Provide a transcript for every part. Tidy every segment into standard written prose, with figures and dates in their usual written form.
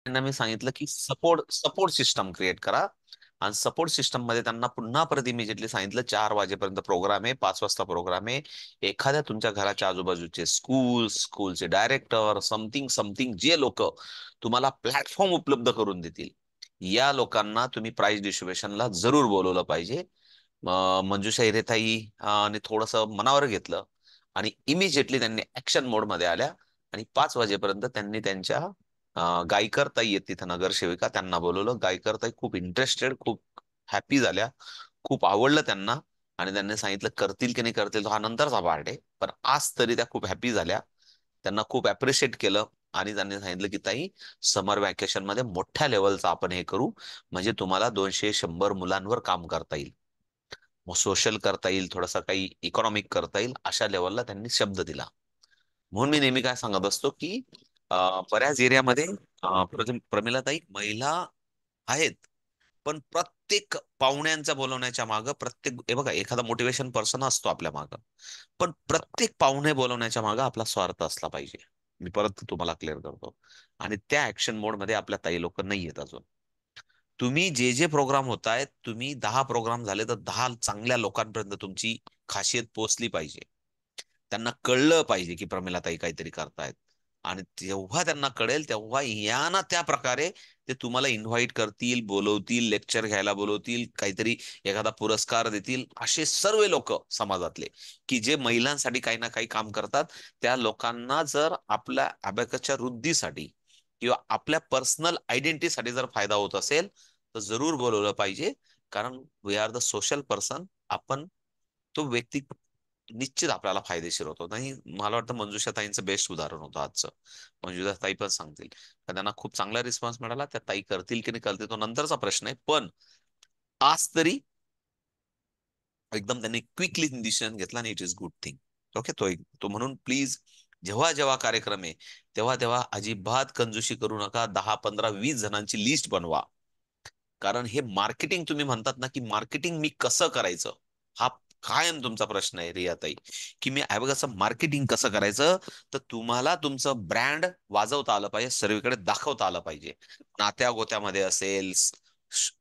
त्यांना मी सांगितलं की सपोर्ट सपोर्ट सिस्टम क्रिएट करा. आणि सपोर्ट सिस्टम मध्ये त्यांना पुन्हा परत इमिजिएटली सांगितलं 4 वाजेपर्यंत प्रोग्राम आहे, 5 वाजता प्रोग्राम आहे. एखाद्या तुमच्या घराच्या आजूबाजूचे स्कूलचे डायरेक्टर, समथिंग समथिंग जे लोक तुम्हाला प्लॅटफॉर्म उपलब्ध करून देतील, या लोकांना तुम्ही प्राइज डिस्ट्रीब्युशनला जरूर बोलवलं पाहिजे. मंजुषा हिरेताई आणि थोडंसं मनावर घेतलं आणि इमिजिएटली त्यांनी ऍक्शन मोड मध्ये आल्या. आणि 5 वाजेपर्यंत त्यांनी त्यांच्या गायकर ताई आहेत तिथं नगरसेविका, त्यांना बोलवलं. गायकर ताई खूप इंटरेस्टेड, खूप हॅपी झाल्या, खूप आवडलं त्यांना. आणि त्यांनी सांगितलं करतील की नाही करतील तो हा नंतरचा पार्ट आहे, पण आज तरी त्या खूप हॅपी झाल्या. त्यांना खूप अप्रिशिएट केलं. आणि त्यांनी सांगितलं की ताई, समर व्हॅकेशन मध्ये मोठ्या लेवलचं आपण हे करू, म्हणजे तुम्हाला 200-100 मुलांवर काम करता येईल, मग सोशल करता येईल, थोडासा काही इकॉनॉमिक करता येईल, अशा लेवलला त्यांनी शब्द दिला. म्हणून मी नेहमी काय सांगत असतो की बऱ्याच एरियामध्ये प्रमिलाताई महिला आहेत, पण प्रत्येक पाहुण्यांचा बोलवण्याच्या मागं प्रत्येक हे बघा, एखादा मोटिवेशन पर्सन असतो आपल्या मागं, पण प्रत्येक पाहुणे बोलवण्याच्या मागं आपला स्वार्थ असला पाहिजे. मी परत तुम्हाला क्लिअर करतो. आणि त्या ऍक्शन मोड मध्ये आपल्या ताई लोक नाही येत अजून. तुम्ही जे जे प्रोग्राम होत आहेत, तुम्ही 10 प्रोग्राम झाले तर 10 चांगल्या लोकांपर्यंत तुमची खासियत पोहोचली पाहिजे. त्यांना कळलं पाहिजे की प्रमिलाताई काहीतरी करतायत. आणि जेव्हा त्यांना कळेल तेव्हा या ना त्या प्रकारे ते तुम्हाला इन्व्हाइट करतील, बोलवतील, लेक्चर घ्यायला बोलवतील, काहीतरी एखादा पुरस्कार देतील. असे सर्व लोक समाजातले की जे महिलांसाठी काही ना काही काम करतात, त्या लोकांना जर आपल्या अबॅकसच्या वृद्धीसाठी किंवा आपल्या पर्सनल आयडेंटिटीसाठी जर फायदा होत असेल, तर जरूर बोलवलं पाहिजे. कारण we are the social person. आपण तो व्यक्ती निश्चित आपल्याला फायदेशीर होतो. नाही, मला वाटतं मंजुषा ताईंचं बेस्ट उदाहरण होतं आजचं. मंजुषा ताई पण सांगतील का त्यांना खूप चांगला रिस्पॉन्स मिळाला. त्या ताई करतील की नाही करतील तो नंतरचा प्रश्न आहे, पण आज तरी एकदम त्यांनी क्विकली डिसिजन घेतला आणि it is good thing. Okay, तो म्हणून प्लीज, जेव्हा जेव्हा कार्यक्रम आहे तेव्हा तेव्हा अजिबात कंजूशी करू नका. 10, 15, 20 जणांची लिस्ट बनवा. कारण हे मार्केटिंग तुम्ही म्हणतात ना, की मार्केटिंग मी कसं करायचं, हा कायम तुमचा प्रश्न आहे रियाताई, की मी कसं मार्केटिंग कसं करायचं. तर तुम्हाला तुमचं ब्रँड वाजवता आलं पाहिजे, सर्वीकडे दाखवता आलं पाहिजे. नात्या गोत्यामध्ये असेल,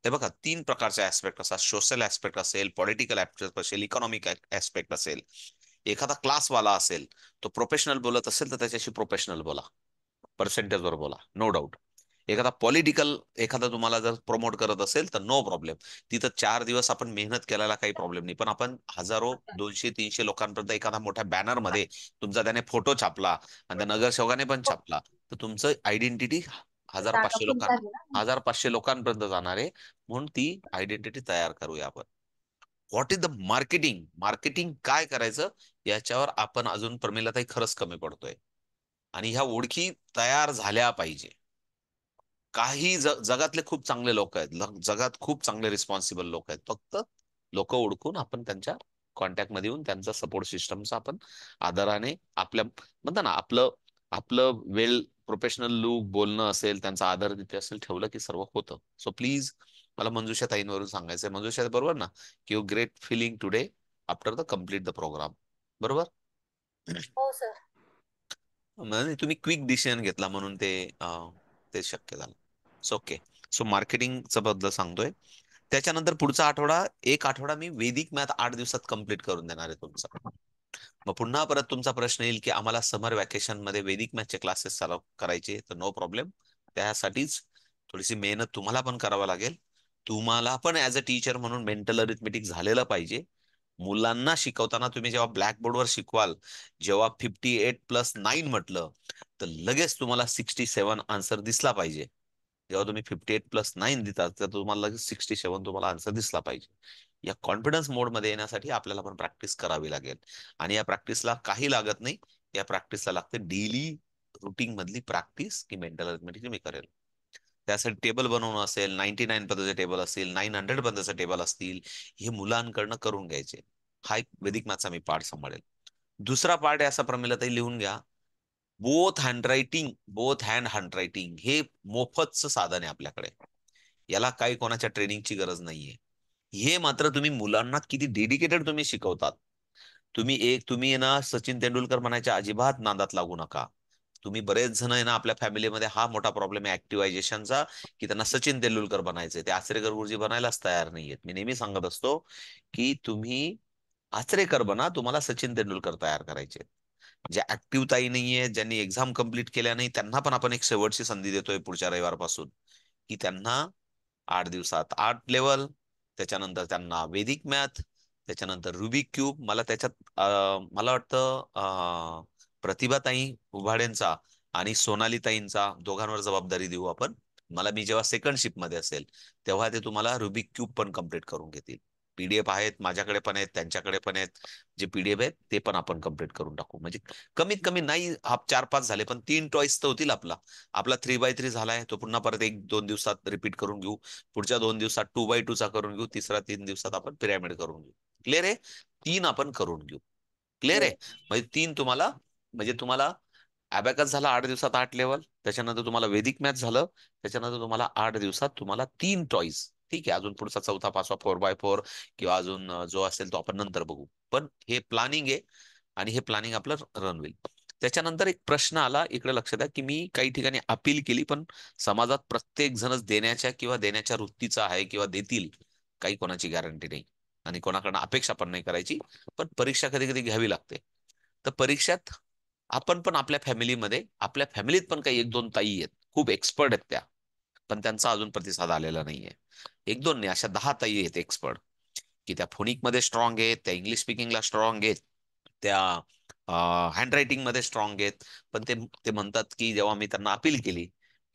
ते बघा 3 प्रकारचे ऍस्पेक्ट असतात. सोशल ऍस्पेक्ट असेल, पॉलिटिकल ऍस्पेक्ट असेल, इकॉनॉमिक ऍस्पेक्ट असेल. एखादा क्लासवाला असेल, तो प्रोफेशनल बोलत असेल तर त्याच्याशी प्रोफेशनल बोला, पर्सेंटेजवर बोला, नो डाऊट. एखादा तुम्हाला जर प्रमोट करत असेल तर नो प्रॉब्लेम. तिथं 4 दिवस आपण मेहनत केल्याला काही प्रॉब्लेम नाही, पण आपण हजारो, 200-300 लोकांपर्यंत एखादा मोठ्या बॅनर मध्ये तुमचा त्याने फोटो छापला आणि त्या नगरसेवकाने पण छापला, तर तुमचं आयडेंटिटी हजार जागा पाचशे फुल लोकां झाली ना. 1500 लोकांपर्यंत जाणार आहे. म्हणून ती आयडेंटिटी तयार करूया आपण. What is the marketing, marketing काय करायचं, याच्यावर आपण अजून प्रमिलाताई खरंच कमी पडतोय. आणि ह्या ओळखी तयार झाल्या पाहिजे. काही जगातले खूप चांगले लोक आहेत, जगात खूप चांगले रिस्पॉन्सिबल लोक आहेत, फक्त लोक ओळखून आपण त्यांच्या कॉन्टॅक्ट मध्ये येऊन त्यांचा सपोर्ट सिस्टमचा आपण आदराने, आपल्या म्हणता ना, आपलं आपलं वेल प्रोफेशनल लुक बोलणं असेल, त्यांचा आदर तिथे असेल ठेवलं की सर्व होतं. सो प्लीज, मला मंजुषा ताईंवरून सांगायचंय. मंजुषा बरोबर ना, की you great feeling today after the complete the programme, बरोबर? हो सर. म्हणजे तुम्ही क्विक डिसिजन घेतला म्हणून ते शक्य झालं. So okay. सो मार्केटिंगचं बद्दल सांगतोय. त्याच्यानंतर पुढचा आठवडा, एक आठवडा मी वेदिक मॅथ 8 दिवसात कंप्लीट करून देणार आहे तुमचा. मग पुन्हा परत तुमचा प्रश्न येईल की आम्हाला समर व्हॅकेशन मध्ये वेदिक मॅथचे क्लासेस चालू करायचे, तर नो प्रॉब्लेम. त्यासाठीच थोडीशी मेहनत तुम्हाला पण करावं लागेल. तुम्हाला पण ऍज अ टीचर म्हणून मेंटल अरिथमेटिक झालेलं पाहिजे. मुलांना शिकवताना तुम्ही जेव्हा ब्लॅकबोर्डवर शिकवाल, जेव्हा 58+9 म्हटलं, तर लगेच तुम्हाला 67 आन्सर दिसला पाहिजे. जेव्हा तुम्ही 58+9 देतात, तर तुम्हाला लगेच 67 तुम्हाला आन्सर दिसला पाहिजे. या कॉन्फिडन्स मोडमध्ये येण्यासाठी आपल्याला पण प्रॅक्टिस करावी लागेल. आणि या प्रॅक्टिसला काही लागत नाही. या प्रॅक्टिसला लागते डेली रुटीन मधली प्रॅक्टिस, की मेंटल अरिथमेटिक मी करेल. त्यासाठी टेबल बनवणं असेल, 99 पदाचे टेबल असतील, 900 पदाचे टेबल असतील, हे मुलांकडनं करून घ्यायचे. हा एक वेदिक मॅथचा मी पार्ट सांभाळेल. दुसरा पार्ट आहे असा, प्रमिलाताई लिहून घ्या, बोथ हँड हँड हे मोफतचं साधन आहे आपल्याकडे. याला काही कोणाच्या ट्रेनिंगची गरज नाहीये. हे मात्र तुम्ही मुलांना किती डेडिकेटेड तुम्ही शिकवतात. तुम्ही आहे ना, सचिन तेंडुलकर म्हणायच्या अजिबात नादात लागू नका. तुम्ही बरेच जण आहे ना आपल्या फॅमिलीमध्ये हा मोठा प्रॉब्लेम आहे ऍक्टिव्हायझेशनचा, की त्यांना सचिन तेंडुलकर बनायचंय. ते आचरेकर गुरुजी बनायलाच तयार नाहीयेत. मी नेहमी सांगत असतो की तुम्ही आचरेकर बना, तुम्हाला सचिन तेंडुलकर तयार करायचे. ज्या ऍक्टिव्ह ताई नाहीये, ज्यांनी एक्झाम कंप्लीट केल्या नाही, त्यांना पण आपण एक शेवटची संधी देतोय पुढच्या रविवारपासून, की त्यांना 8 दिवसात 8 लेवल, त्याच्यानंतर त्यांना वेदिक मॅथ, त्याच्यानंतर रुबिक क्यूब. मला त्याच्यात मला वाटतं प्रतिभाताई उभाडेंचा आणि सोनालीताईंचा दोघांवर जबाबदारी देऊ आपण. मी जेव्हा सेकंड शिफ्ट मध्ये असेल तेव्हा ते तुम्हाला रुबिक क्यूब पण कम्प्लीट करून घेतील. पीडीएफ आहेत, माझ्याकडे पण आहेत, त्यांच्याकडे पण आहेत. जे पीडीएफ आहेत ते पण आपण कम्प्लीट करून टाकू. म्हणजे कमीत कमी नाही 4-5 झाले पण 3 चॉईस तर होतील. आपला आपला 3x3 झालाय, तो पुन्हा परत 1-2 दिवसात रिपीट करून घेऊ. पुढच्या 2 दिवसात 2x2 चा करून घेऊ. तिसरा 3 दिवसात आपण पिरॅमिड करून घेऊ. क्लिअर आहे? 3 आपण करून घेऊ. क्लिअर आहे? म्हणजे 3 तुम्हाला, म्हणजे तुम्हाला अबॅकस झाला 8 दिवसात 8 लेवल, त्याच्यानंतर तुम्हाला वेदिक मॅथ झालं, त्याच्यानंतर तुम्हाला 8 दिवसात तुम्हाला 3 चॉईस. ठीक आहे, अजून पुढचा चौथा पाचवा 4x4 किंवा अजून जो असेल तो आपण नंतर बघू. पण हे प्लॅनिंग आहे आणि हे प्लॅनिंग आपलं रन होईल. त्याच्यानंतर एक प्रश्न आला, इकडे लक्ष द्या, की मी काही ठिकाणी अपील केली, पण समाजात प्रत्येक जणच देण्याच्या किंवा देण्याच्या वृत्तीचा आहे किंवा देतील, काही कोणाची गॅरंटी नाही आणि कोणाकडनं अपेक्षा पण नाही करायची. पण परीक्षा कधी कधी घ्यावी लागते. तर परीक्षात आपण पण आपल्या फॅमिलीत पण काही 1-2 ताई आहेत, खूप एक्सपर्ट आहेत त्या, पण त्यांचा अजून प्रतिसाद आलेला नाहीये. 1-2 नाही, अशा 10 ताई आहेत एक्सपर्ट, की त्या फोनिकमध्ये स्ट्रॉंग आहेत, त्या इंग्लिश स्पीकिंगला स्ट्रॉंग आहेत, त्या हँडरायटिंग मध्ये स्ट्रॉंग आहेत. पण ते ते म्हणतात की जेव्हा मी त्यांना अपील केली,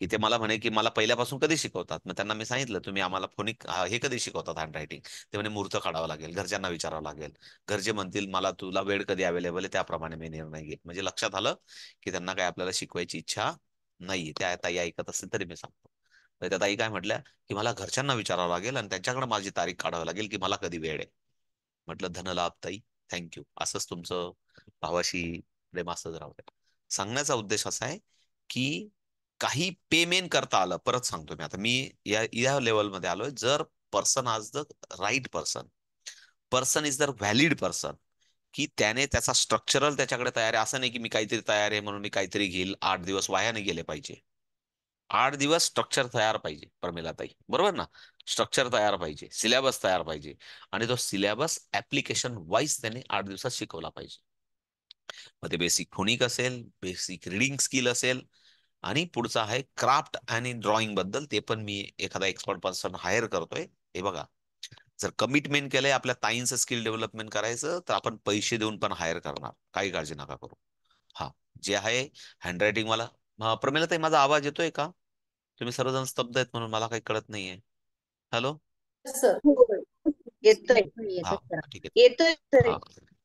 की ते मला म्हणे की मला पहिल्यापासून कधी शिकवतात. मग त्यांना मी सांगितलं तुम्ही आम्हाला फोनिक हे कधी शिकवतात हँडरायटिंग. ते म्हणे मुहूर्त काढावं लागेल, घरच्यांना विचारावं लागेल, घरचे म्हणतील मला तुला वेळ कधी अवेलेबल आहे त्याप्रमाणे मी निर्णय घेईल. म्हणजे लक्षात आलं की त्यांना काय आपल्याला शिकवायची इच्छा नाहीये. त्या ताई ऐकत असेल तरी मी सांगतो. तर त्या ताई काय म्हटल्या, की मला घरच्यांना विचारावं लागेल आणि त्यांच्याकडे माझी तारीख काढावी लागेल की मला कधी वेळ आहे. म्हटलं धनलाभ ताई, थँक्यू. असंच तुमचं भावाशी प्रेम असंच राहू द्या. सांगण्याचा उद्देश असा आहे की काही पेमेंट करता आलं. परत सांगतो मी, आता मी या या लेवलमध्ये आलोय. जर पर्सन आज the right person, person is the valid person, की त्याने त्याचा स्ट्रक्चरल त्याच्याकडे तयार आहे. असं नाही की मी काहीतरी तयार आहे म्हणून मी काहीतरी घेईल. 8 दिवस वाया नाही गेले पाहिजे. 8 दिवस स्ट्रक्चर तयार पाहिजे ताई, बरोबर ना? स्ट्रक्चर तयार पाहिजे, सिलेबस तयार पाहिजे आणि तो सिलेबस ऍप्लिकेशन वाईज त्याने 8 दिवसात शिकवला पाहिजे. मग ते बेसिक फोनिक असेल, बेसिक रिडिंग स्किल असेल, आणि पुढचं आहे क्राफ्ट आणि ड्रॉइंग बद्दल. ते पण मी एखादा एक्सपर्ट पर्सन हायर करतोय. हे बघा, जर कमिटमेंट केलंय आपल्या ताईंचं स्किल डेव्हलपमेंट करायचं, तर आपण पैसे देऊन पण हायर करणार, काही काळजी नका करू. हा, जे आहे हँडरायटिंग वाला. प्रमिला ताई, माझा आवाज येतोय का? तुम्ही सर्वजण स्तब्ध आहेत म्हणून मला काही कळत नाहीये. हॅलो. सर. होय. येतोय हा, येतोय सर. ठीक आहे. येतोय सर. हा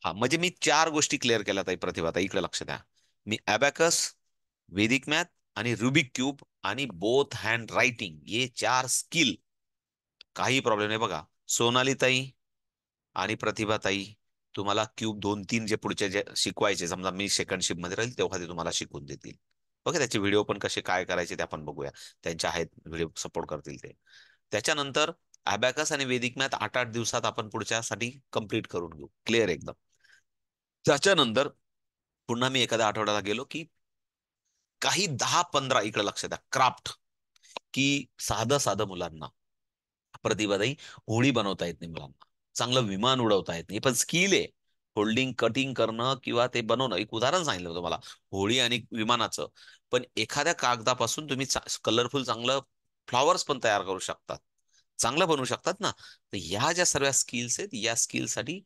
हा, म्हणजे मी 4 गोष्टी क्लिअर केल्या ताई. प्रतिभा ताई इकडे लक्ष द्या. मी अबॅकस, वेदिक मॅथ आणि रुबिक क्यूब आणि बोथ हँड रायटिंग, हे 4 स्किल काही प्रॉब्लेम नाही. बघा, सोनाली ताई आणि प्रतिभा ताई तुम्हाला क्यूब 2-3 जे पुढचे जे शिकवायचे, समजा मी सेकंड शिफ्ट मध्ये राहील तेव्हा ते तुम्हाला शिकवून देतील. ओके, त्याचे व्हिडिओ पण कसे काय करायचे ते आपण बघूया. त्यांचे आहेत व्हिडिओ, सपोर्ट करतील ते. त्याच्यानंतर अबॅकस आणि वेदिक मॅथ 8-8 दिवसात आपण पुढच्यासाठी कंप्लीट करून घेऊ, क्लिअर एकदम. त्याच्यानंतर पुन्हा मी एखाद्या आठवड्याला गेलो की काही 10-15, इकडे लक्ष द्या, क्राफ्ट, की साधं साधं मुलांना. प्रतिभाताई, होळी बनवता येत नाही मुलांना, चांगलं विमान उडवता येत नाही, पण स्किल आहे. होल्डिंग, कटिंग करणं किंवा ते बनवणं. एक उदाहरण सांगितलं होतं मला होळी आणि विमानाचं. पण एखाद्या कागदापासून तुम्ही कलरफुल चांगलं फ्लॉवर्स पण तयार करू शकतात, चांगलं बनवू शकतात ना. तर ह्या ज्या सर्व स्किल्स आहेत, या स्किलसाठी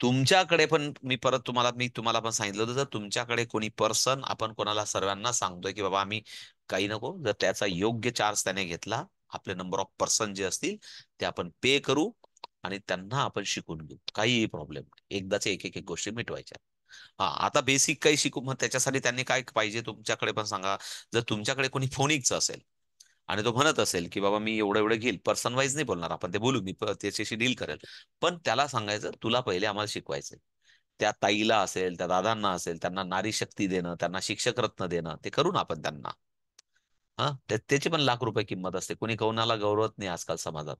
तुमच्याकडे पण मी तुम्हाला पण सांगितलं होतं, जर तुमच्याकडे कोणी पर्सन, आपण कोणाला सर्वांना सांगतोय की बाबा आम्ही काही नको, जर त्याचा योग्य चार्ज त्याने घेतला, आपले नंबर ऑफ पर्सन जे असतील ते आपण पे करू आणि त्यांना आपण शिकून घेऊ, काहीही प्रॉब्लेम नाही. एकदाच एक एक एक गोष्टी मिटवायच्या. हा, आता बेसिक काही शिकू, मग त्याच्यासाठी त्यांनी काय पाहिजे तुमच्याकडे पण सांगा. जर तुमच्याकडे कोणी फोनिकचं असेल आणि तो म्हणत असेल की बाबा मी एवढं एवढं घेईल, पर्सन वाईज नाही बोलणार आपण, ते बोलू, मी त्याच्याशी डील करेल. पण त्याला सांगायचं तुला पहिले आम्हाला शिकवायचंय. त्या ताईला असेल, त्या दादांना असेल, त्यांना नारी शक्ती देणं, त्यांना शिक्षक रत्न देणं, ते करू ना आपण त्यांना. हा, त्याची पण लाख रुपये किंमत असते. कोणी कोणाला गौरवत नाही आजकाल समाजात,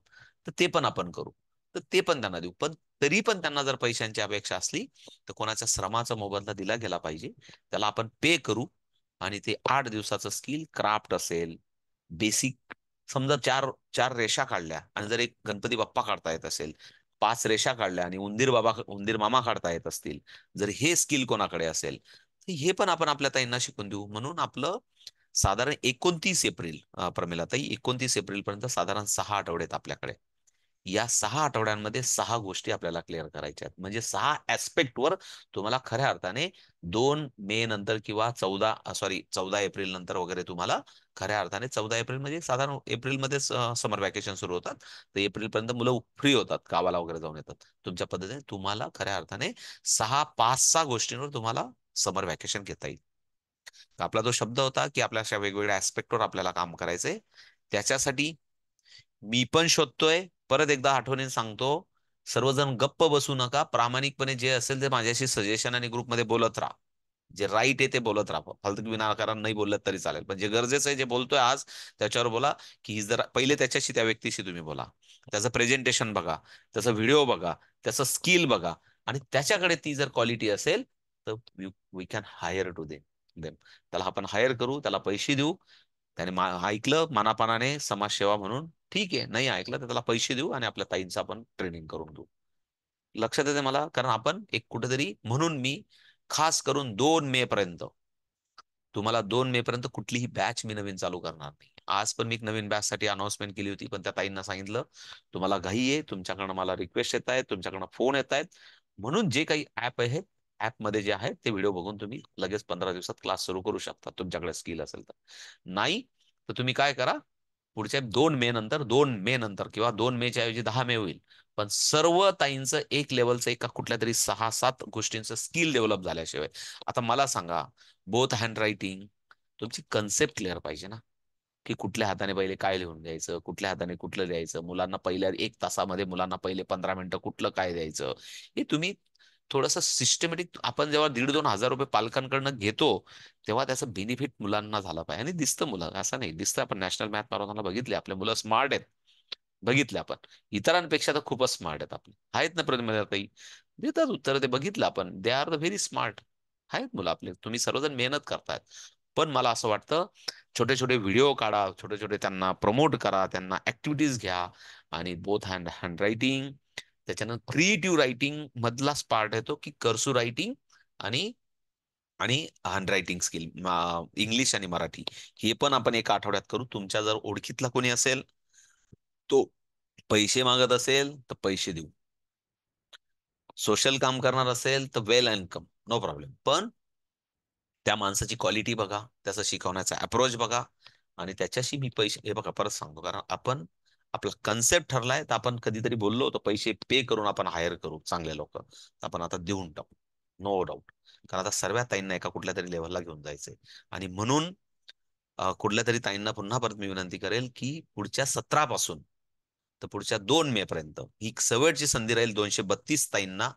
तर ते पण आपण करू. तर ते पण त्यांना देऊ. पण तरी पण त्यांना जर पैशांची अपेक्षा असली, तर कोणाच्या श्रमाचा मोबदला दिला गेला पाहिजे. त्याला आपण पे करू आणि ते 8 दिवसाचं स्किल क्राफ्ट असेल, बेसिक, समजा चार चार रेषा काढल्या आणि जर एक गणपती बाप्पा काढता येत असेल, 5 रेषा काढल्या आणि उंदीर मामा काढता येत असतील, जर हे स्किल कोणाकडे असेल, तर हे पण आपण आपल्या ताईंना शिकून देऊ. म्हणून आपलं साधारण 29 एप्रिल, प्रमिलाताई, 29 एप्रिल पर्यंत साधारण 6 आठवडे आहेत आपल्याकडे. या 6 आठवड्यांमध्ये 6 गोष्टी आपल्याला क्लिअर करायच्या आहेत. म्हणजे 6 ऍस्पेक्ट वर तुम्हाला खऱ्या अर्थाने 2 मे नंतर किंवा 14 एप्रिल नंतर वगैरे तुम्हाला खऱ्या अर्थाने 14 एप्रिल म्हणजे साधारण एप्रिलमध्ये समर वॅकेशन सुरू होतात. तर एप्रिलपर्यंत मुलं फ्री होतात, गावाला वगैरे जाऊन येतात. तुमच्या पद्धतीने तुम्हाला खऱ्या अर्थाने 5-6 गोष्टींवर तुम्हाला समर वॅकेशन घेता येईल. तर आपला जो शब्द होता की आपल्या अशा वेगवेगळ्या ऍस्पेक्टवर आपल्याला काम करायचंय, त्याच्यासाठी मी पण शोधतोय. परत एकदा आठवणीने सांगतो, सर्वजण गप्प बसू नका. प्रामाणिकपणे जे असेल ते माझ्याशी सजेशन आणि ग्रुपमध्ये बोलत राहा. जे राईट आहे ते बोलत राहा. फालतू विनाकारण नाही बोललं तरी चालेल, पण जे गरजेचं आहे, जे बोलतोय आज, त्याच्यावर बोला. की जर पहिले त्याच्याशी, त्या व्यक्तीशी तुम्ही बोला, त्याचं प्रेझेंटेशन बघा, त्याचा व्हिडिओ बघा, त्याचं स्किल बघा, आणि त्याच्याकडे ती जर क्वालिटी असेल तर we can hire to them. त्याला आपण हायर करू, त्याला पैसे देऊ. त्याने ऐकलं मनापानाने समाजसेवा म्हणून, ठीक आहे. नाही ऐकलं तर त्याला पैसे देऊ आणि आपल्या ताईंचं आपण ट्रेनिंग करून देऊ. लक्षात येते मला, कारण आपण एक कुठेतरी, म्हणून मी खास करून 2 मे पर्यंत, तुम्हाला 2 मे पर्यंत कुठलीही बॅच मी नवीन चालू करणार नाही. आज पण मी एक नवीन बॅच साठी अनाउन्समेंट केली होती, पण त्या ताईंना सांगितलं तुम्हाला घाई आहे, तुमच्याकडनं मला रिक्वेस्ट येत आहेत, तुमच्याकडनं फोन येत आहेत, म्हणून जे काही ऍप आहेत, ऍपमध्ये जे आहेत ते व्हिडिओ बघून तुम्ही लगेच 15 दिवसात क्लास सुरू करू शकता, तुमच्याकडे स्किल असेल तर. नाही तर तुम्ही काय करा, पुढच्या 2 मे नंतर किंवा 2 मे ऐवजी 10 मे होईल, पण सर्व ताईंचं एक लेवलचं, एका कुठल्या तरी 6-7 गोष्टींचं स्किल डेव्हलप झाल्याशिवाय. आता मला सांगा, बोथ हँड रायटिंग, तुमची कन्सेप्ट क्लिअर पाहिजे ना, की कुठल्या हाताने पहिले काय लिहून द्यायचं, कुठल्या हाताने कुठलं द्यायचं, मुलांना पहिल्या 1 तासामध्ये मुलांना पहिले 15 मिनिटं कुठलं काय द्यायचं, हे तुम्ही थोडंसं सिस्टमॅटिक. आपण जेव्हा 1,500-2,000 रुपये पालकांकडनं घेतो, तेव्हा त्याचं बेनिफिट मुलांना झालं पाहिजे. आणि दिसतं, मुलं असं नाही दिसतं, आपण नॅशनल मॅथ मॅरेथॉनला बघितले, आपले मुलं स्मार्ट आहेत. बघितले आपण, इतरांपेक्षा तर खूपच स्मार्ट आहेत आपले, आहेत ना प्रतिमा ताई, देतात उत्तर, ते बघितलं आपण, they are the very smart आहेत मुलं आपले. तुम्ही सर्वजण मेहनत करतायत. पण मला असं वाटतं, छोटे छोटे व्हिडिओ काढा, छोटे छोटे त्यांना प्रमोट करा, त्यांना ऍक्टिव्हिटीज घ्या. आणि बोथ हँड रायटिंग, त्याच्यानं क्रिएटिव्ह रायटिंग मधलाच पार्ट येतो, की कर्सू रायटिंग आणि आणि हँड रायटिंग स्किल, इंग्लिश आणि मराठी, हे पण आपण एका आठवड्यात करू. तुमच्या जर ओळखीतला कोणी असेल, तो पैसे मागत असेल तर पैसे देऊ. सोशल काम करणार असेल तर वेल इन्कम, नो प्रॉब्लेम. पण त्या माणसाची क्वालिटी बघा, त्याचा शिकवण्याचा अप्रोच बघा, आणि त्याच्याशी मी पैसे, हे बघा परत सांगतो, कारण आपण आपला कन्सेप्ट ठरलाय, तर आपण कधीतरी बोललो होतो पैसे पे करून आपण हायर करू चांगले लोक, आपण आता देऊन टाकू, नो डाऊट. कारण आता सर्व ताईंना एका कुठल्या तरी लेव्हलला घेऊन जायचंय. आणि म्हणून कुठल्या तरी ताईंना पुन्हा परत मी विनंती करेल, की पुढच्या 17 पासून तर पुढच्या 2 मे पर्यंत ही सवयची संधी राहील 232 ताईंना.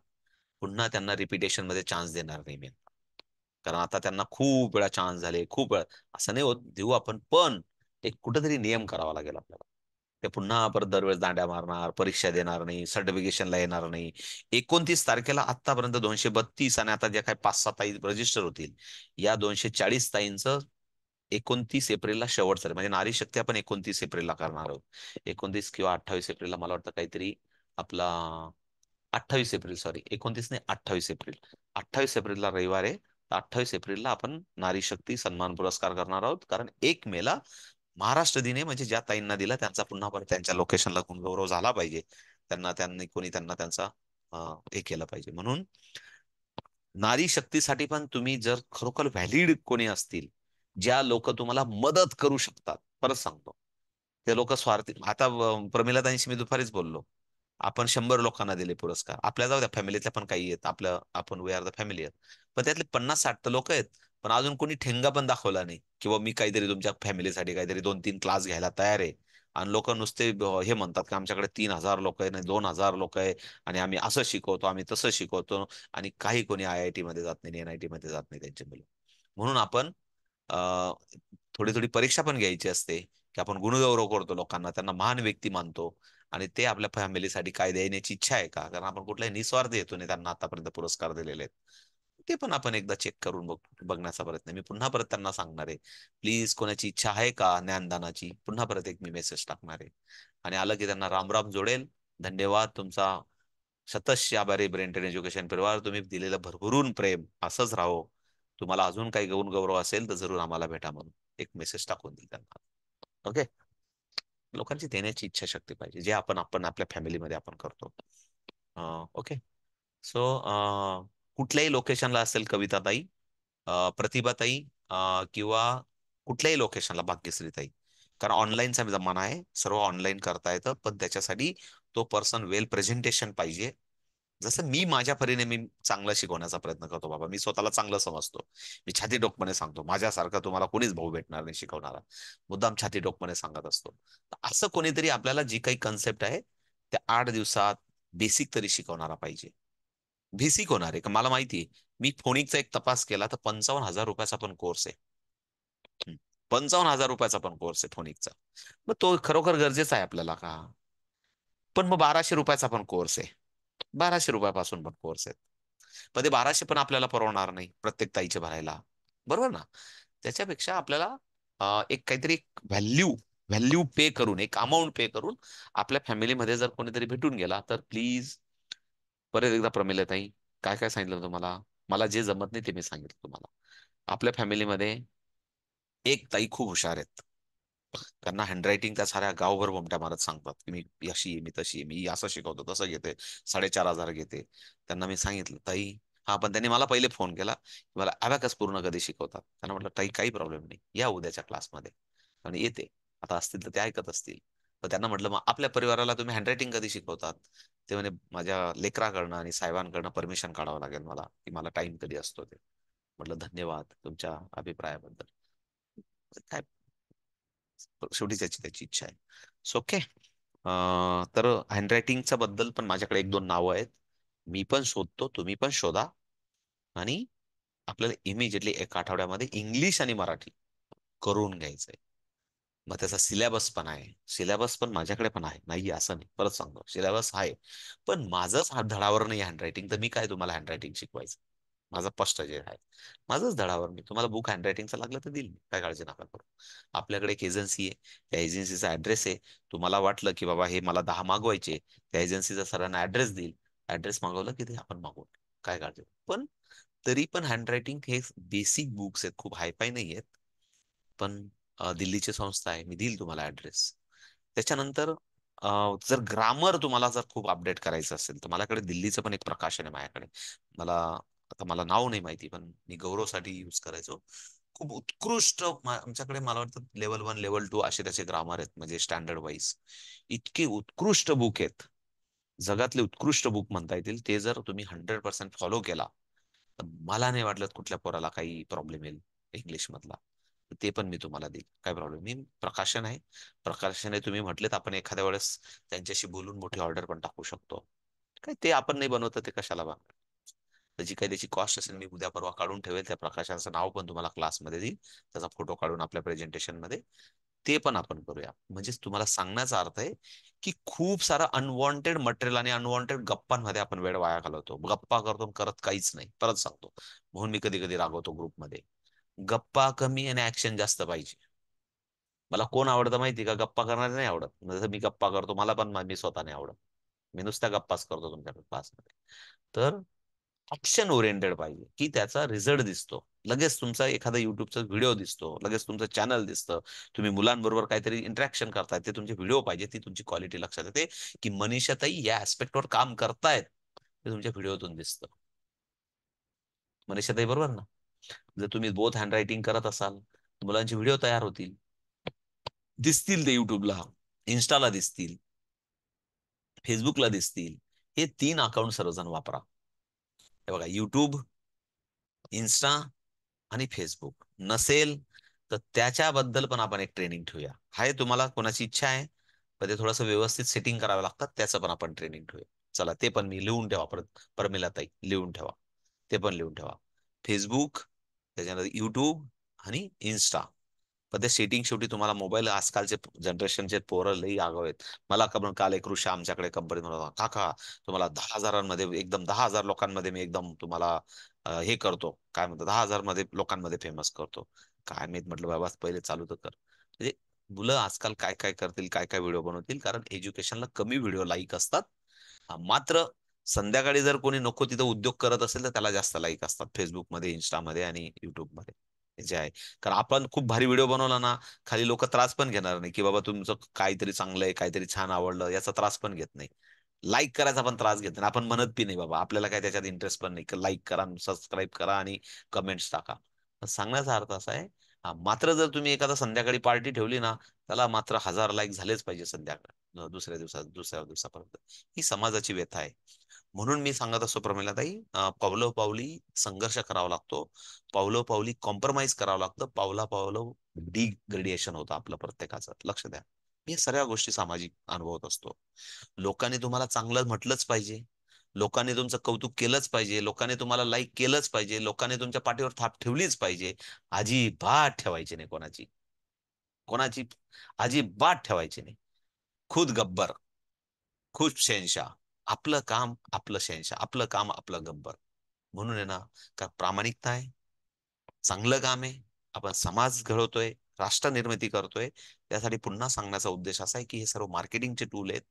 पुन्हा त्यांना रिपिटेशन मध्ये चान्स देणार नाही मी, कारण आता त्यांना खूप वेळा चान्स झाले, खूप वेळा. असं नाही होत, देऊ आपण, पण एक कुठेतरी नियम करावा लागेल आपल्याला. ते पुन्हा परत दरवेळेस दांड्या मारणार, परीक्षा देणार नाही, सर्टिफिकेशनला येणार नाही. 29 तारखेला आतापर्यंत 232, आणि आता ज्या काही 5-6 ताई रजिस्टर होतील, या 240 ताईंचं 29 एप्रिलला शेवटचं, म्हणजे नारी शक्ती आपण 29 एप्रिलला करणार आहोत. 29 किंवा 28 एप्रिलला मला वाटतं काहीतरी आपला, 28 एप्रिल, सॉरी, 29 नाही, 28 एप्रिल. 28 एप्रिलला रविवार आहे. 28 एप्रिलला आपण नारी शक्ती सन्मान पुरस्कार करणार आहोत, कारण 1 मेला महाराष्ट्र दिन आहे. म्हणजे ज्या ताईंना दिला त्यांचा पुन्हा परत त्यांच्या लोकेशनला गौरव झाला पाहिजे, त्यांना त्यांचा हे केलं पाहिजे. म्हणून नारी शक्तीसाठी पण तुम्ही जर खरोखर व्हॅलिड कोणी असतील, ज्या लोक तुम्हाला मदत करू शकतात, परत सांगतो, ते लोक स्वार्थी. आता प्रमिलाताईंशी मी दुपारीच बोललो, आपण 100 लोकांना दिले पुरस्कार, आपल्या जाऊ द्या फॅमिलीतल्या पण काही आहेत, आपलं आपण वी आर द फॅमिली आहेत, पण त्यातले 50-60 तर लोक आहेत. पण अजून कोणी ठेंगा पण दाखवला नाही, किंवा मी काहीतरी तुमच्या फॅमिलीसाठी काहीतरी 2-3 क्लास घ्यायला तयार आहे. आणि लोक नुसते हे म्हणतात की आमच्याकडे 3,000 लोक आहे, नाही 2,000 लोक आहे, आणि आम्ही असं शिकवतो, आम्ही तसं शिकवतो. आणि काही कोणी IIT मध्ये जात नाही, NIT मध्ये जात नाही त्यांची मुलं. म्हणून आपण अ, थोडी थोडी परीक्षा पण घ्यायची असते, की आपण गुणगौरव करतो लोकांना, त्यांना महान व्यक्ती मानतो, आणि ते आपल्या फॅमिलीसाठी काय देण्याची इच्छा आहे का, कारण आपण कुठल्याही निस्वार्थ हेतूने त्यांना आतापर्यंत पुरस्कार दिलेले आहेत. ते पण आपण एकदा चेक करून बघण्याचा प्रयत्न. मी पुन्हा परत त्यांना सांगणार आहे, प्लीज कोणाची इच्छा आहे का ज्ञानदानाची, पुन्हा परत एक मी मेसेज टाकणार आहे. आणि आलं की त्यांना रामराम जोडेल. धन्यवाद तुमचा, शतश आभारी ब्रेन ट्रेन एज्युकेशन परिवार. तुम्ही दिलेलं भरभरून प्रेम असंच राहो. तुम्हाला अजून काही गौण गौरव असेल तर जरूर आम्हाला भेटा म्हणून एक मेसेज टाकून देईल त्यांना. ओके. लोकांची देण्याची इच्छाशक्ती पाहिजे, जे आपण आपण आपल्या फॅमिलीमध्ये आपण करतो. ओके. सो कुठल्याही लोकेशनला असेल कविताताई, प्रतिभाताई, किंवा कुठल्याही लोकेशनला भाग्यश्रीताई. कारण ऑनलाईनचा जमाना आहे, सर्व ऑनलाईन करता येतं, पण त्याच्यासाठी तो पर्सन वेल प्रेझेंटेशन पाहिजे. जसं मी माझ्या परीने मी चांगलं शिकवण्याचा प्रयत्न करतो बाबा, मी स्वतःला चांगलं समजतो. मी छाती डोकपणे सांगतो, माझ्यासारखा तुम्हाला कोणीच भाऊ भेटणार नाही शिकवणारा. मुद्दाम छाती डोकपणे सांगत असतो. तर असं कोणीतरी आपल्याला जी काही कन्सेप्ट आहे त्या 8 दिवसात बेसिक तरी शिकवणारा पाहिजे. बेसिक होणार आहे का मला माहिती आहे. मी फोनिकचा एक तपास केला तर 55,000 रुपयाचा पण कोर्स आहे. 55,000 रुपयाचा पण कोर्स आहे फोनिकचा. मग तो खरोखर गरजेचा आहे आपल्याला का? पण मग 1,200 रुपयाचा पण कोर्स आहे. 1,200 रुपयापासून पण कोर्स आहेत. पण ते 1,200 पण आपल्याला परवडणार नाही प्रत्येक ताईचे भरायला. बरोबर ना? त्याच्यापेक्षा आपल्याला एक काहीतरी व्हॅल्यू व्हॅल्यू पे करून, एक अमाऊंट पे करून आपल्या फॅमिलीमध्ये जर कोणीतरी भेटून गेला तर प्लीज. परत एकदा प्रमिला ताई, काय काय सांगितलं तुम्हाला, मला जे जमत नाही ते मी सांगितलं तुम्हाला. आपल्या फॅमिलीमध्ये एक ताई खूप हुशार आहेत. त्यांना हँडरायटिंग त्या साऱ्या गावभर घोमट्या मारत सांगतात की मी अशी आहे, मी तशी आहे, मी असं शिकवतो, तसं घेते, 4,500 घेते. त्यांना मी सांगितलं ताई, हा पण त्यांनी मला पहिले फोन केला की मला अबॅकस पूर्ण कधी शिकवतात. त्यांना म्हटलं ताई काही प्रॉब्लेम नाही, या उद्याच्या क्लासमध्ये. आणि येते. आता असतील तर ते ऐकत असतील. तर त्यांना म्हटलं मग आपल्या परिवाराला तुम्ही हँडरायटिंग कधी शिकवतात? ते म्हणे माझ्या लेकराकडनं आणि साहेबांकडनं परमिशन काढावं लागेल मला, की मला टाइम कधी असतो ते. म्हटलं धन्यवाद तुमच्या अभिप्रायाबद्दल. काय, शेवटी त्याची त्याची इच्छा आहे. So okay. तर हँडरायटिंगच्या बद्दल पण माझ्याकडे एक दोन नावं आहेत. मी पण शोधतो, तुम्ही पण शोधा. आणि आपल्याला इमिजिएटली 1 आठवड्यामध्ये इंग्लिश आणि मराठी करून घ्यायचंय. मग त्याचा सिलेबस पण आहे. सिलेबस पण माझ्याकडे पण आहे, नाही असं नाही, परत सांगतो सिलेबस आहे. पण माझंच हात धडावर नाही हँडरायटिंग, तर मी काय तुम्हाला हँडरायटिंग शिकवायचं? माझं स्पष्ट जे आहे, माझंच धडावर. मी तुम्हाला बुक हँडरायटिंगचं लागलं तर देईल मी, काय काळजी नका करू. आपल्याकडे एक एजन्सी आहे, त्या एजन्सीचा ऍड्रेस आहे. तुम्हाला वाटलं की बाबा हे मला 10 मागवायचे, त्या एजन्सीचा सरांना ऍड्रेस देईल. ऍड्रेस मागवलं की ते आपण मागवू, काय काळजी नाही. पण तरी पण हँडरायटिंग हे बेसिक बुक्स आहेत, खूप हायफाय नाही आहेत. पण दिल्लीची संस्था आहे, मी देईल तुम्हाला ऍड्रेस. त्याच्यानंतर जर ग्रामर तुम्हाला जर खूप अपडेट करायचं असेल तर माझ्याकडे दिल्लीचं पण एक प्रकाशन आहे माझ्याकडे. मला आता मला नाव नाही माहिती, पण मी गौरवसाठी यूज करायचो. खूप उत्कृष्ट आमच्याकडे मला वाटतं लेवल 1 लेवल 2 असे त्याचे ग्रामर आहेत, म्हणजे स्टँडर्ड वाईज. इतके उत्कृष्ट बुक आहेत, जगातले उत्कृष्ट बुक म्हणता येतील. ते जर तुम्ही 100% फॉलो केला तर मला नाही वाटलं कुठल्या पोराला काही प्रॉब्लेम येईल इंग्लिश मधला. ते पण मी तुम्हाला देईल, काय प्रॉब्लेम. मी प्रकाशन आहे, प्रकाशन आहे तुम्ही म्हटलेत, आपण एखाद्या वेळेस त्यांच्याशी बोलून मोठी ऑर्डर पण टाकू शकतो. काय ते आपण नाही बनवत ते कशाला बा. त्याची काही त्याची कॉस्ट असेल मी उद्या परवा काढून ठेवेल, त्या प्रकाशनाचं नाव पण तुम्हाला क्लासमध्ये देईल, त्याचा फोटो काढून आपल्या प्रेझेंटेशन मध्ये. ते पण आपण करूया. म्हणजेच तुम्हाला सांगण्याचा अर्थ आहे की खूप सारा अनवॉन्टेड मटेरियल आणि अनवॉन्टेड गप्पांमध्ये आपण वेळ वाया घालवतो, गप्पा करतो आणि करत काहीच नाही. परत सांगतो, म्हणून मी कधी कधी रागवतो ग्रुपमध्ये. गप्पा कमी आणि ऍक्शन जास्त पाहिजे. मला कोण आवडतं माहिती का? गप्पा करणारे नाही आवडत. जसं मी गप्पा करतो, मला पण मी स्वतः नाही आवडत. मी नुसत्या गप्पाच करतो तुमच्याकडे क्लासमध्ये. तर ऍक्शन ओरिएंटेड पाहिजे, की त्याचा रिझल्ट दिसतो लगेच, तुमचा एखादा युट्यूबचा व्हिडिओ दिसतो लगेच, तुमचं चॅनल दिसतं, तुम्ही मुलांबरोबर काहीतरी इंटरॅक्शन करतायत, ते तुमचे व्हिडिओ पाहिजे, ती तुमची क्वालिटी लक्षात येते की मनीषाताई या ऍस्पेक्टवर काम करतायत, ते तुमच्या व्हिडिओतून दिसतं. मनीषाताई बरोबर ना? जर तुम्ही बोथ हँड रायटिंग करत असाल मुलांचे व्हिडिओ तयार होतील, दिसतील, ते युट्यूबला, इन्स्टाला दिसतील, फेसबुकला दिसतील. हे 3 अकाउंट सर्वजण वापरा. हे बघा, युट्यूब, इन्स्टा आणि फेसबुक नसेल तर त्याच्याबद्दल पण आपण एक ट्रेनिंग ठेवूया. हाय तुम्हाला कोणाची इच्छा आहे, पण ते थोडंसं व्यवस्थित सेटिंग करावं लागतात, त्याचं पण आपण ट्रेनिंग ठेवूया. चला ते पण मी लिहून ठेवा, परत परमिला ताई लिहून ठेवा, ते पण लिहून ठेवा. फेसबुक, त्याच्यानंतर युट्यूब आणि इन्स्टा. पण ते सेटिंग शेवटी तुम्हाला मोबाईल, आजकालचे जनरेशनचे पोरं लई आगाऊ आहेत. मला काल एक ऋषा आमच्याकडे कंपनीत म्हणत होता, काका तुम्हाला 10,000 एकदम 10,000 लोकांमध्ये मी एकदम तुम्हाला हे करतो, काय म्हणतात, 10,000 मध्ये लोकांमध्ये फेमस करतो. काय माहित, म्हटलं बाबा पहिले चालू तर कर. म्हणजे मुलं आजकाल काय काय करतील, काय काय व्हिडिओ बनवतील, कारण एज्युकेशनला कमी व्हिडिओ लाईक असतात. मात्र संध्याकाळी जर कोणी नको तिथं उद्योग करत असेल तर त्याला जास्त लाईक असतात, फेसबुकमध्ये, इंस्टामध्ये आणि युट्यूबमध्ये. हे जे आहे, कारण आपण खूप भारी व्हिडिओ बनवला ना, खाली लोक त्रास पण घेणार नाही, की बाबा तुमचं काहीतरी चांगलं आहे, काहीतरी छान आवडलं, याचा त्रास पण घेत नाही. लाईक करायचा पण त्रास घेत नाही, आपण म्हणत बी नाही बाबा, आपल्याला काय त्याच्यात इंटरेस्ट पण नाही, लाईक करा, सबस्क्राईब करा आणि कमेंट्स टाका. तर सांगण्याचा अर्थ असा आहे, मात्र जर तुम्ही एखादा संध्याकाळी पार्टी ठेवली ना, त्याला मात्र 1,000 लाईक झालेच पाहिजे संध्याकाळ, दुसऱ्या दिवसापर्यंत. ही समाजाची व्यथा आहे. म्हणून मी सांगत असतो प्रमिलाताई, पावलोपावली संघर्ष करावा लागतो, पावलोपावली कॉम्प्रोमाइज करावं लागतं, पावला पावलं डिग्रेडिएशन होतं आपलं प्रत्येकाचं. लक्ष द्या, मी सगळ्या गोष्टी सामाजिक अनुभवत असतो. लोकांनी तुम्हाला चांगलं म्हटलंच पाहिजे, लोकांनी तुमचं कौतुक केलंच पाहिजे, लोकांनी तुम्हाला लाईक केलंच पाहिजे, लोकांनी तुमच्या पाठीवर थाप ठेवलीच पाहिजे. अजिबात ठेवायची नाही कोणाची, कोणाची अजिबात ठेवायची नाही. खुद गब्बर, खुद शहनशाह. आपलं काम आपलं शहनशाह, आपलं काम आपलं गब्बर. म्हणून आहे ना, का प्रामाणिकता आहे, चांगलं काम आहे, आपण समाज घडवतोय, राष्ट्र निर्मिती करतोय. त्यासाठी पुन्हा सांगण्याचा उद्देश असा आहे, की हे सर्व मार्केटिंगचे टूल आहेत.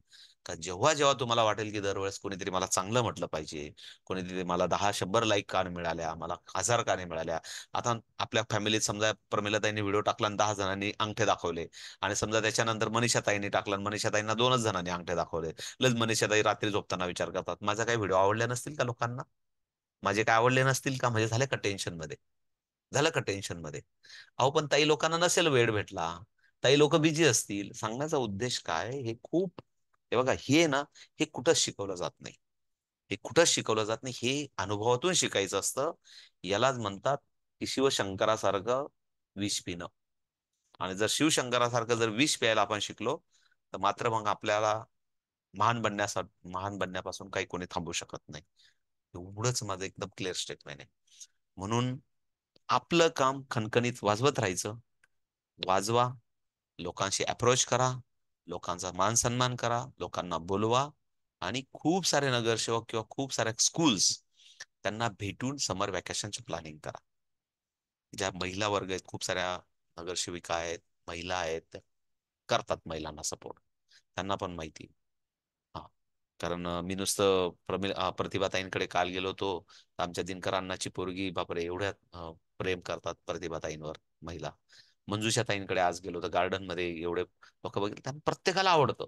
का जेव्हा जेव्हा तुम्हाला वाटेल की दरवेळेस कोणीतरी मला चांगलं म्हटलं पाहिजे, कोणीतरी मला 10-100 लाईक का नाही मिळाल्या, मला 1,000 का नाही मिळाल्या. आता आपल्या फॅमिलीत समजा प्रमिलाताईंनी व्हिडिओ टाकला आणि 10 जणांनी अंगठे दाखवले, आणि समजा त्याच्यानंतर मनीषाताईंनी टाकला आणि मनीषाताईंना 2च जणांनी अंगठे दाखवले. लज मनीषाताई रात्री झोपताना विचार करतात, माझा काही व्हिडिओ आवडल्या नसतील का लोकांना, माझे काय आवडले नसतील का, म्हणजे झाले का टेन्शन मध्ये, झालं का टेन्शन मध्ये. अहो पण ताई लोकांना नसेल वेळ भेटला, ताई लोक बिझी असतील. सांगण्याचा उद्देश काय, हे खूप, हे बघा, हे ना, हे कुठंच शिकवलं जात नाही, हे कुठंच शिकवलं जात नाही, हे अनुभवातून शिकायचं असतं. यालाच म्हणतात की शिवशंकरासारखं विष पिणं. आणि जर शिवशंकरासारखं जर विष प्यायला आपण शिकलो, तर मात्र मग आपल्याला महान बनण्यापासून काही कोणी थांबू शकत नाही. एवढंच माझं एकदम क्लिअर स्टेटमेंट आहे. म्हणून आपलं काम खणखणीत वाजवत राहायचं, वाजवा, लोकांशी अप्रोच करा, लोकांचा मान सन्मान करा, लोकांना बोलवा, आणि खूप सारे नगरसेवक किंवा खूप साऱ्या स्कूल्स, त्यांना भेटून समर वॅकेशनची प्लॅनिंग करा. ज्या महिला वर्ग आहेत, खूप साऱ्या नगरसेविका आहेत, महिला आहेत, करतात महिलांना सपोर्ट, त्यांना पण माहिती. हा, कारण मी नुसतं प्रतिभाताईंकडे काल गेलो होतो, तर आमच्या दिनकर अण्णाची पोरगी, बापरे, एवढ्या प्रेम करतात प्रतिभाताईंवर महिला. मंजुषाताईंकडे आज गेलो तर गार्डन मध्ये एवढे लोक बघितले, त्यांना प्रत्येकाला आवडतं,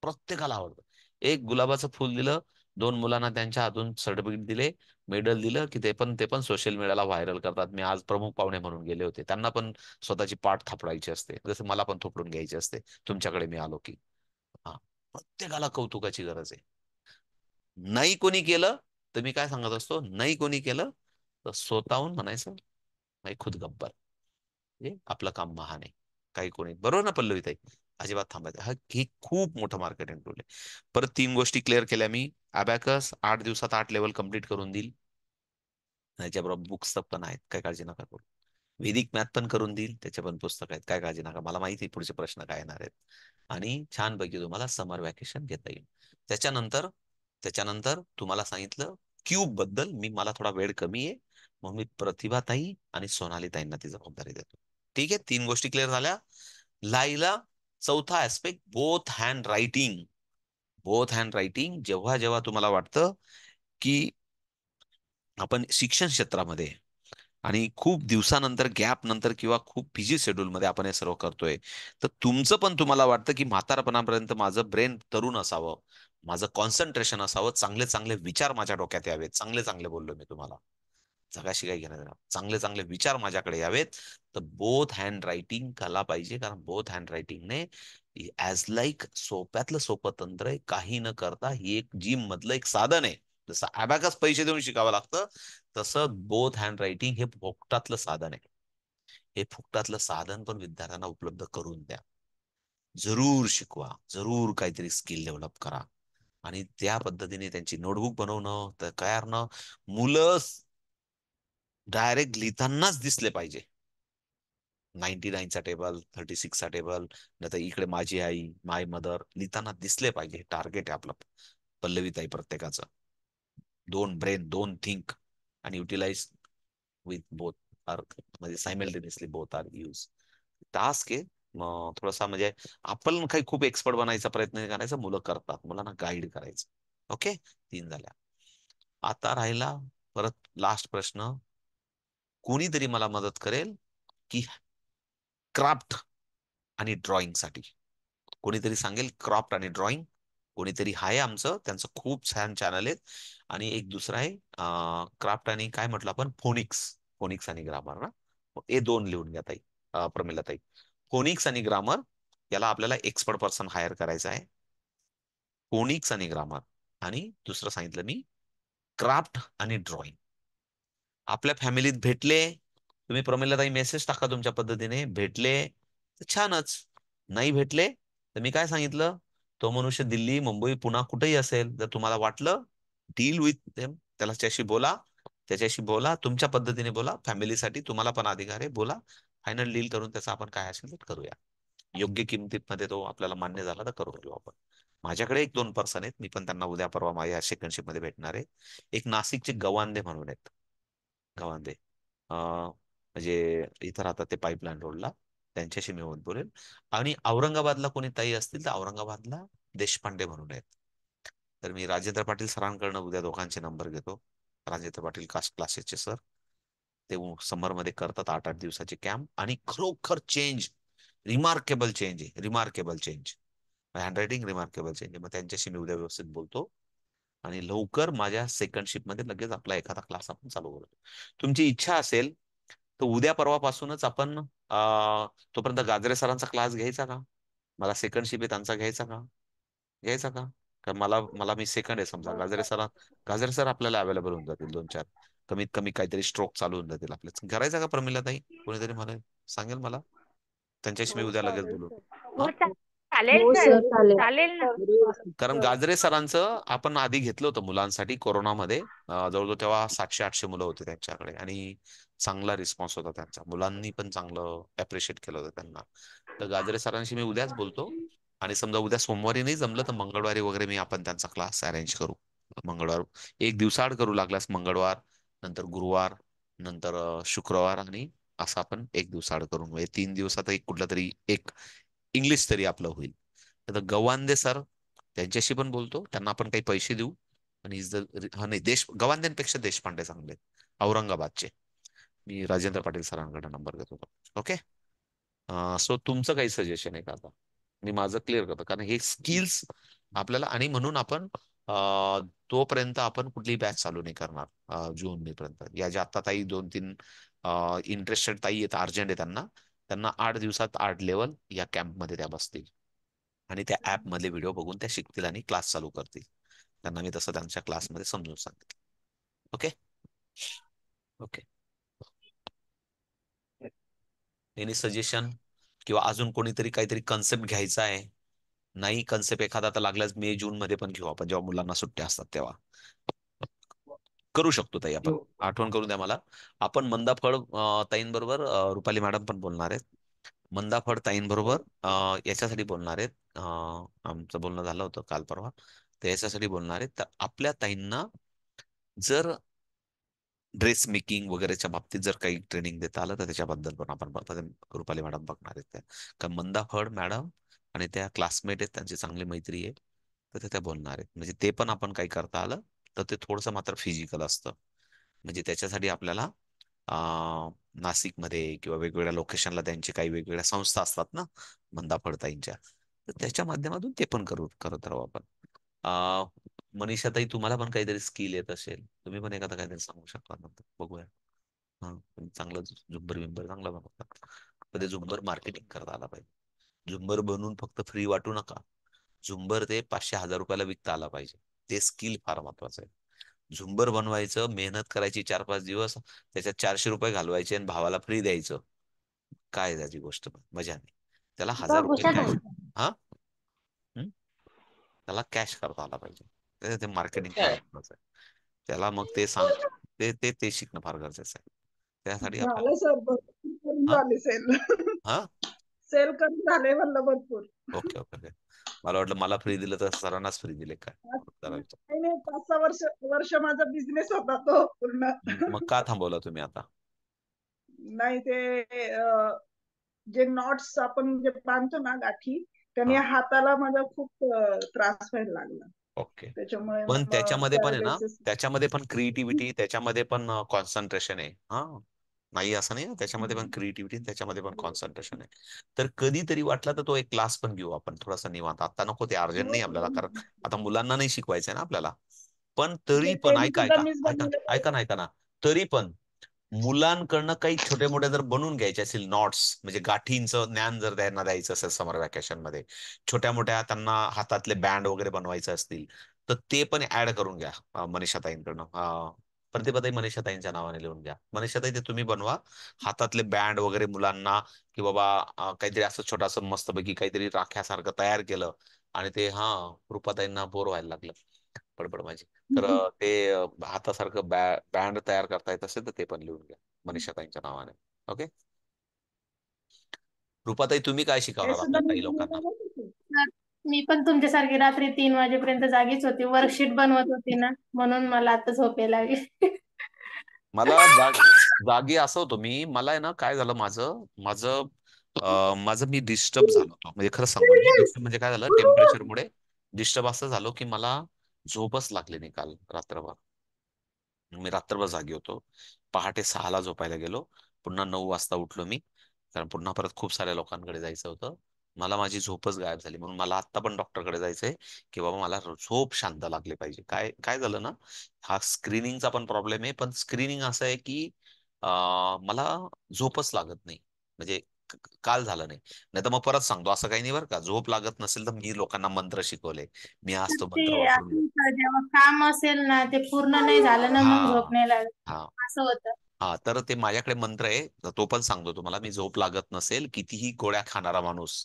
प्रत्येकाला आवडतं. एक गुलाबाचं फुल दिलं, 2 मुलांना त्यांच्या हातून सर्टिफिकेट दिले, मेडल दिलं, की ते पण सोशल मीडियाला व्हायरल करतात. मी आज प्रमुख पाहुणे म्हणून गेले होते, त्यांना पण स्वतःची पाठ थापडायची असते, जसं मला पण थोपडून घ्यायची असते तुमच्याकडे मी आलो की. हा, प्रत्येकाला कौतुकाची गरज आहे. नाही कोणी केलं, तर मी काय सांगत असतो, नाही कोणी केलं तर स्वतःहून म्हणायचं, "मैं खुद गब्बर." आपलं काम महान आहे. काही कोणी, बरोबर ना पल्लवीताई, अजिबात थांबायचं, हा ही खूप मोठं मार्केटिंग टूल आहे. परत 3 गोष्टी क्लिअर केल्या मी. अबॅकस 8 दिवसात 8 लेवल कंप्लीट करून देईल, त्याच्याबरोबर बुक्स पण आहेत, काय काळजी नका करू. वैदिक मॅथ पण करून देईल, त्याचे पण पुस्तक आहेत, काय काळजी नका, मला माहिती आहे पुढचे प्रश्न काय येणार आहेत. आणि छानपैकी तुम्हाला समर वॅकेशन घेता येईल. त्याच्यानंतर त्याच्यानंतर तुम्हाला सांगितलं क्यूब बद्दल, मी मला थोडा वेळ कमी आहे, मग मी प्रतिभाताई आणि सोनाली ताईंना ती जबाबदारी देतो. ठीक आहे, 3 गोष्टी क्लिअर झाल्या. लाईला चौथा aspect, both hand writing. Both hand writing, जेव्हा जेव्हा तुम्हाला वाटतं की आपण शिक्षण क्षेत्रामध्ये आणि खूप दिवसानंतर, गॅप नंतर, किंवा खूप बिझी शेड्यूल मध्ये आपण हे सर्व करतोय, तर तुमचं पण तुम्हाला वाटतं की म्हातारपणापर्यंत माझं ब्रेन तरुण असावं, माझं कॉन्सन्ट्रेशन असावं, चांगले चांगले विचार माझ्या डोक्यात यावेत, चांगले चांगले बोललो मी तुम्हाला, जगाशी काही घेणं देणं, चांगले चांगले विचार माझ्याकडे यावेत, तर बोथ हँड रायटिंग कला पाहिजे. कारण बोथ हँड रायटिंगने, ऍज लाईक, सोप्यातलं सोपं तंत्र आहे, काही न करता ही एक जिम मधलं एक साधन आहे. जसं अबॅकस पैसे देऊन शिकावं लागतं, तसं बोथ हँड रायटिंग हे फुकटातलं साधन आहे. हे फुकटातलं साधन पण विद्यार्थ्यांना उपलब्ध करून द्या. जरूर शिकवा, जरूर काहीतरी स्किल डेव्हलप करा, आणि त्या पद्धतीने त्यांची नोटबुक बनवणं तर करणं. मुलं डायरेक्ट लिहितानाच दिसले पाहिजे. 99चा टेबल, 36चा टेबल, नाही तर इकडे माझी आई, माय मदर, लिहिताना दिसले पाहिजे. हे टार्गेट आहे आपलं, पल्लवीताई, प्रत्येकाचं. 2 ब्रेन, 2 थिंक. आणि युटिलाइज विथ बोथ आर, म्हणजे simultaneously both are use. Task आहे थोडासा, म्हणजे आपण काही खूप एक्सपर्ट बनायचा प्रयत्न नाही करायचा, मुलं करतात, मुलांना गाईड करायचं. ओके, 3 झाल्या. आता राहिला परत लास्ट प्रश्न, कोणीतरी मला मदत करेल की क्राफ्ट आणि ड्रॉइंग साठी. कोणीतरी सांगेल क्राफ्ट आणि ड्रॉइंग. कोणीतरी आहे आमचं, त्यांचं खूप छान चॅनल आहेत. आणि एक दुसरा आहे क्राफ्ट आणि काय म्हटलं आपण, फोनिक्स. फोनिक्स आणि ग्रामर ना, हे दोन लिहून घ्या ताई, प्रमिला ताई. फोनिक्स आणि ग्रामर, याला आपल्याला एक्सपर्ट पर्सन हायर करायचं आहे. फोनिक्स आणि ग्रामर, आणि दुसरं सांगितलं मी क्राफ्ट आणि ड्रॉइंग. आपल्या फॅमिलीत भेटले, तुम्ही प्रमिलाताई मेसेज टाका तुमच्या पद्धतीने, भेटले तर छानच, नाही भेटले तर मी काय सांगितलं, तो मनुष्य दिल्ली, मुंबई, पुणा कुठेही असेल, जर तुम्हाला वाटलं डील विथ देम, त्याच्याशी बोला, त्याच्याशी बोला, तुमच्या पद्धतीने बोला, फॅमिलीसाठी तुम्हाला पण अधिकार आहे, बोला. फायनल डील करून त्याचा आपण काय असेल ते करूया. योग्य किमतीमध्ये तो आपल्याला मान्य झाला तर करून घेऊ आपण. माझ्याकडे एक दोन पर्सन आहेत, मी पण त्यांना उद्या परवा माझ्या सेकंडशिप मध्ये भेटणार आहे. एक नाशिकचे गवांदे म्हणून आहेत, गवांदे, म्हणजे इथं राहतात ते पाईपलाईन रोडला, त्यांच्याशी मी होत बोलेल. आणि औरंगाबादला कोणी ताई असतील तर औरंगाबादला देशपांडे म्हणून आहेत. तर मी राजेंद्र पाटील सरांकडनं उद्या दोघांचे नंबर घेतो. राजेंद्र पाटील कास्ट क्लासेसचे सर, ते समर मध्ये करतात 8-8 दिवसाचे कॅम्प, आणि खरोखर चेंज, रिमार्केबल चेंज आहे, remarkable change. Handwriting remarkable change आहे. मग त्यांच्याशी मी उद्या व्यवस्थित बोलतो, आणि लवकर माझ्या सेकंड शिफ्टमध्ये लगेच आपला एखादा क्लास आपण चालू करतो. तुमची इच्छा असेल तर उद्या परवापासूनच आपण तोपर्यंत गाजरे सरांचा क्लास घ्यायचा का? मला सेकंड शिफ्ट आहे त्यांचा घ्यायचा का? घ्यायचा का? कारण मला मला मी सेकंड आहे समजा, गाजरे सर आपल्याला अवेलेबल होऊन जातील 2-4, कमीत कमी काहीतरी स्ट्रोक चालू होऊन जातील आपले. करायचा का प्रमिला ताई? कोणीतरी मला सांगेल मला, त्यांच्याशी मी हो उद्या लगेच चालेल बोलू. सर. हा, हो चालेल हो सर. सर चालेल. चालेल ना. कारण हो. गाजरे सरांचं आपण आधी घेतलं होतं मुलांसाठी कोरोनामध्ये, जवळजवळ तेव्हा 700-800 मुलं होते त्यांच्याकडे, आणि चांगला रिस्पॉन्स होता त्यांचा, मुलांनी पण चांगलं अप्रिशिएट केलं होतं त्यांना. तर गाजरे सरांशी मी उद्याच बोलतो, आणि समजा उद्या सोमवारी नाही जमलं तर मंगळवारी वगैरे मी आपण त्यांचा क्लास अरेंज करू. मंगळवार एक दिवसाआड करू लागल्यास, मंगळवार नंतर गुरुवार नंतर शुक्रवार, आणि असं आपण एक दिवसाआड करून, म्हणजे 3 दिवसात एक कुठला तरी एक इंग्लिश तरी आपलं होईल. तर गवांदे सर, त्यांच्याशी पण बोलतो, त्यांना आपण काही पैसे देऊ. आणि हा नाही, गवांद्यांपेक्षा देशपांडे चांगले आहेत, औरंगाबादचे. मी राजेंद्र पाटील सरांकडे नंबर घेतो. ओके, सो तुमचं काही सजेशन आहे का आता? मी माझं क्लिअर करतो, कारण हे स्किल्स आपल्याला, आणि म्हणून आपण तोपर्यंत आपण कुठलीही बॅच चालू नाही करणार जून मे पर्यंत. या ज्या आता ताई 2-3 इंटरेस्टेड ताई आहेत, अर्जंट आहे त्यांना, त्यांना 8 दिवसात 8 लेवल या कॅम्पमध्ये त्या बसतील, आणि त्या ऍप मधले व्हिडिओ बघून त्या शिकतील आणि क्लास चालू करतील. त्यांना मी तसं त्यांच्या क्लासमध्ये समजून सांगितलं. ओके. Okay, any suggestion? किंवा अजून कोणीतरी काहीतरी कन्सेप्ट घ्यायचा आहे? नाही कन्सेप्ट एखादा तर लागल्यास मे जून मध्ये पण घेऊ आपण, जेव्हा मुलांना सुट्ट्या असतात तेव्हा करू शकतो ताई आपण. आठवण करून द्या मला. आपण मंदाफळ ताईंबरोबर, रुपाली मॅडम पण बोलणार आहेत. मंदाफळ ताईंबरोबर याच्यासाठी बोलणार आहेत, आमचं बोलणं झालं होतं काल परवा, तर याच्यासाठी बोलणार आहेत. तर आपल्या ताईंना जर ड्रेस मेकिंग वगैरेच्या बाबतीत जर काही ट्रेनिंग देता आलं तर त्याच्याबद्दल पण आपण रुपाली मॅडम बघणार आहेत त्या. कारण मंदा फड मॅडम आणि त्या क्लासमेट आहेत, त्यांची चांगली मैत्री आहे, तर त्या बोलणार आहेत. म्हणजे ते पण आपण काही करता आलं तर ते थोडंसं मात्र फिजिकल असतं. म्हणजे त्याच्यासाठी आपल्याला नाशिकमध्ये किंवा वेगवेगळ्या लोकेशनला त्यांची काही वेगवेगळ्या संस्था असतात ना, मंदा फडताईंच्या, तर त्याच्या माध्यमातून ते पण करत राहू आपण. मनीषाताई, तुम्हाला पण काहीतरी स्किल येत असेल, तुम्ही पण एखादा काहीतरी सांगू शकता, नंतर बघूया. हा, तुम्ही चांगलं झुंबर बिंबर चांगला बनवतात, पण ते झुंबर मार्केटिंग करता आला पाहिजे. झुंबर बनवून फक्त फ्री वाटू नका. झुंबर ते 500-1000 रुपयाला विकता आला पाहिजे. ते स्किल फार महत्वाचं आहे. झुंबर बनवायचं, मेहनत करायची 4-5 दिवस, त्याच्यात 400 रुपये घालवायचे आणि भावाला फ्री द्यायचं. काय त्याची गोष्ट, मजा नाही. त्याला 1000 रुपये कॅश. हा, त्याला कॅश करता आला पाहिजे. ते मार्केटिंग फार महत्वाचं आहे. त्याला मग ते सांग, ते शिकणं फार गरजेचं आहे. त्यासाठी आपल्याला. झालं सर, भरपूर करून हा, झाले सेल. हा, सेल करून झाले म्हणलं भरपूर. Okay okay okay. मला वाटलं मला फ्री दिलं तर सरांनाच फ्री दिले काय. जरा विचार. नाही नाही, 5-6 वर्ष वर्ष माझा बिझनेस होता तो पूर्ण. मग का थांबवला तुम्ही आता? नाही ते जे नॉट्स आपण जे बांधतो ना गाठी, त्याने हा, हाताला माझा खूप त्रास व्हायला लागला. ओके. त्याच्यामुळे पण मग त्याच्यामध्ये पण आहे ना, पॅरालिसिस. त्याच्यामध्ये पण क्रिएटिव्हिटी, त्याच्यामध्ये पण कॉन्सन्ट्रेशन आहे. हा, नाही असं नाही, त्याच्यामध्ये पण क्रिएटिव्हिटी, त्याच्यामध्ये पण कॉन्सन्ट्रेशन आहे. तर कधीतरी वाटलं तर तो एक क्लास पण घेऊ आपण थोडासा निवांत. आता नको, ते अर्जंट नाही आपल्याला, कारण आता मुलांना नाही शिकवायचंय ना आपल्याला. पण तरी पण ते ऐका सुद्धा ऐका मीच ऐका बनवलं ऐका ना, पाहिजे. ऐका ना. तरी पण मुलांकडनं काही छोटे मोठे जर बनवून घ्यायचे असेल नॉट्स, म्हणजे गाठींचं ज्ञान जर त्यांना द्यायचं असेल समर वॅकेशन मध्ये, छोट्या मोठ्या त्यांना हातातले बँड वगैरे बनवायचे असतील, तर ते पण ऍड करून घ्या मनीषाताईंकडनं. प्रतिभाताई मनीषाताईंच्या नावाने लिहून घ्या. मनीषाताई ते तुम्ही बनवा हातातले बँड वगैरे मुलांना, की बाबा काहीतरी असं छोटासा मस्तपैकी काहीतरी राख्यासारखं तयार केलं, आणि ते रूपाताईंना बोर व्हायला लागलं बडबड माझी, तर ते हातासारखं बँड तयार करता येत असेल तर ते पण लिहून घ्या मनीषाताईंच्या नावाने. ओके. रूपाताई, तुम्ही काय ते शिकवणार सुद्धा आपल्या मी ताई लोकांना? बनवलं पाहिजे. तर मी पण तुमच्यासारखी रात्री 3 वाजेपर्यंत जागीच होती, वर्कशीट बनवत होती ना, म्हणून मला आता झोप यायला लागली. मला जागी असं होतो मी, मला आहे ना, काय झालं, माझं माझं माझं मी डिस्टर्ब झालो होतो, म्हणजे खरं सांगू मी डिस्टर्ब म्हणजे काय झालं, टेम्परेचरमुळे डिस्टर्ब असं झालो की मला झोपच लागली नाही काल रात्रभर. मी रात्रभर जागी होतो. पहाटे 6ला झोपायला गेलो, पुन्हा 9 वाजता उठलो मी, कारण पुन्हा परत खूप साऱ्या लोकांकडे जायचं होतं. मला माझी झोपच गायब झाली. म्हणून मला आत्ता पण डॉक्टरकडे जायचंय, की बाबा मला झोप शांत लागली पाहिजे. काय काय झालं ना, हा स्क्रीनिंगचा पण प्रॉब्लेम आहे. पण स्क्रीनिंग असं आहे की मला झोपच लागत नाही, म्हणजे काल झालं नाही. नाही तर मग परत सांगतो, असं काही नाही बरं का, झोप लागत नसेल तर मी लोकांना मंत्र शिकवले, मी आज तर तो ते मंत्र वापरून घेतो. आपलं जेव्हा काम असेल ना, ते पूर्ण नाही झालं ना, हा, मग झोप नाही लागत, हा, असं होतं. तर ते माझ्याकडे मंत्र आहे, तर तो पण सांगतो तुम्हाला. मी झोप लागत नसेल, कितीही गोळ्या खाणारा माणूस